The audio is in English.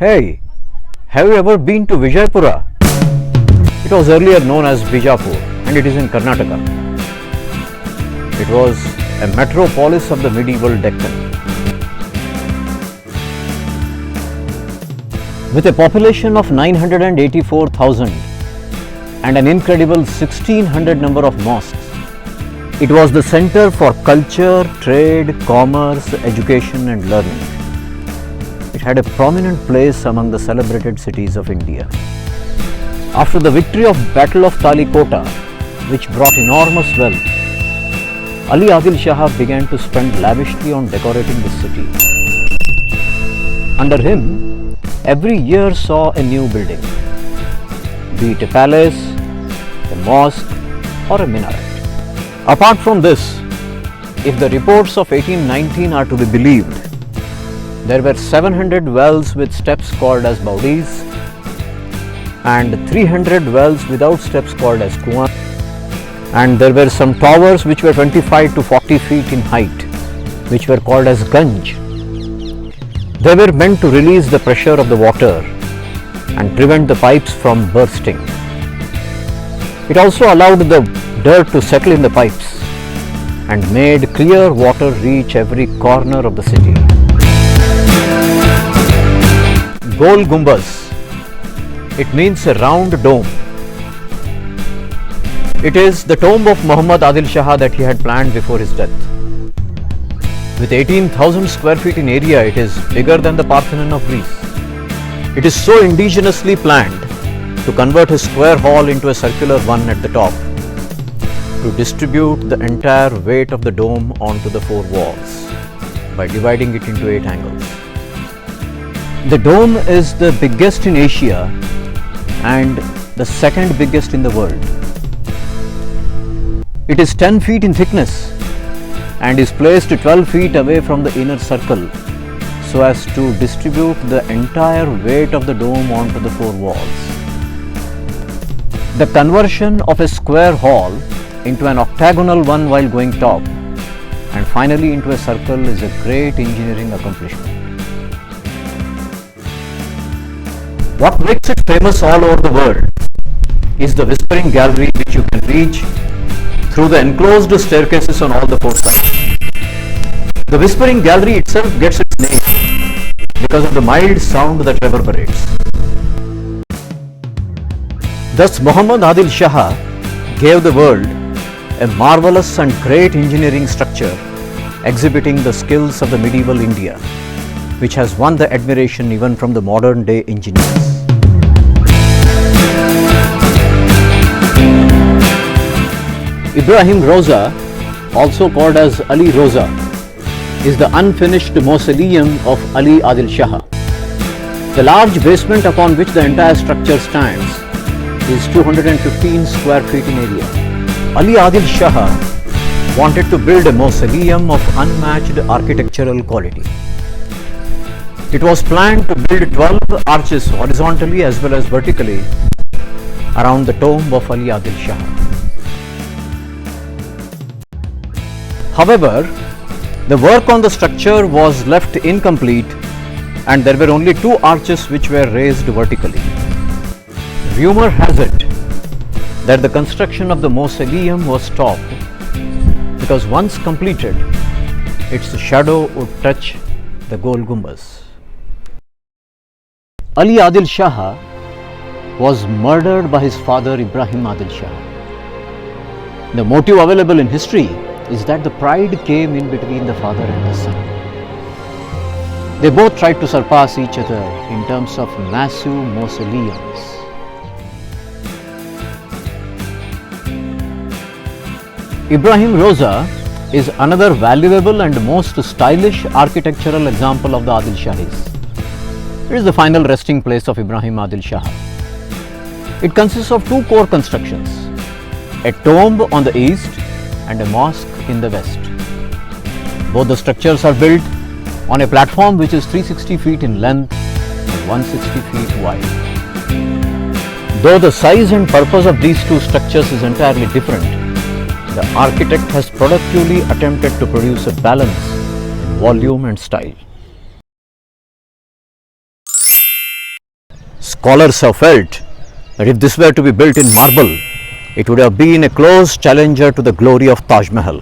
Hey, have you ever been to Vijaypura? It was earlier known as Bijapur and it is in Karnataka. It was a metropolis of the medieval Deccan. With a population of 984,000 and an incredible 1600 number of mosques, it was the center for culture, trade, commerce, education and learning. It had a prominent place among the celebrated cities of India. After the victory of Battle of Talikota, which brought enormous wealth, Ali Adil Shah began to spend lavishly on decorating the city. Under him, every year saw a new building, be it a palace, a mosque or a minaret. Apart from this, if the reports of 1819 are to be believed, there were 700 wells with steps called as baudis and 300 wells without steps called as kuan, and there were some towers which were 25 to 40 feet in height which were called as ganj. They were meant to release the pressure of the water and prevent the pipes from bursting. It also allowed the dirt to settle in the pipes and made clear water reach every corner of the city. Gol Gumbaz. It means a round dome. It is the tomb of Muhammad Adil Shah that he had planned before his death. With 18,000 square feet in area, it is bigger than the Parthenon of Greece. It is so indigenously planned to convert his square hall into a circular one at the top, to distribute the entire weight of the dome onto the four walls by dividing it into 8 angles. The dome is the biggest in Asia and the second biggest in the world. It is 10 feet in thickness and is placed 12 feet away from the inner circle so as to distribute the entire weight of the dome onto the four walls. The conversion of a square hall into an octagonal one while going top and finally into a circle is a great engineering accomplishment. What makes it famous all over the world is the Whispering Gallery, which you can reach through the enclosed staircases on all the 4 sides. The Whispering Gallery itself gets its name because of the mild sound that reverberates. Thus, Muhammad Adil Shah gave the world a marvelous and great engineering structure exhibiting the skills of the medieval India, which has won the admiration even from the modern day engineers. Ibrahim Roza, also called as Ali Roza, is the unfinished mausoleum of Ali Adil Shah. The large basement upon which the entire structure stands is 215 square feet in area. Ali Adil Shah wanted to build a mausoleum of unmatched architectural quality. It was planned to build 12 arches horizontally as well as vertically around the tomb of Ali Adil Shah. However, the work on the structure was left incomplete and there were only 2 arches which were raised vertically. Rumor has it that the construction of the mausoleum was stopped because once completed, its shadow would touch the Gol Gumbaz. Ali Adil Shah was murdered by his father Ibrahim Adil Shah. The motive available in history is that the pride came in between the father and the son. They both tried to surpass each other in terms of massive mausoleums. Ibrahim Roza is another valuable and most stylish architectural example of the Adil Shahis. It is the final resting place of Ibrahim Adil Shah. It consists of 2 core constructions, a tomb on the east and a mosque in the west. Both the structures are built on a platform which is 360 feet in length and 160 feet wide. Though the size and purpose of these 2 structures is entirely different, the architect has productively attempted to produce a balance in volume and style. scholars have felt that if this were to be built in marble, it would have been a close challenger to the glory of Taj Mahal.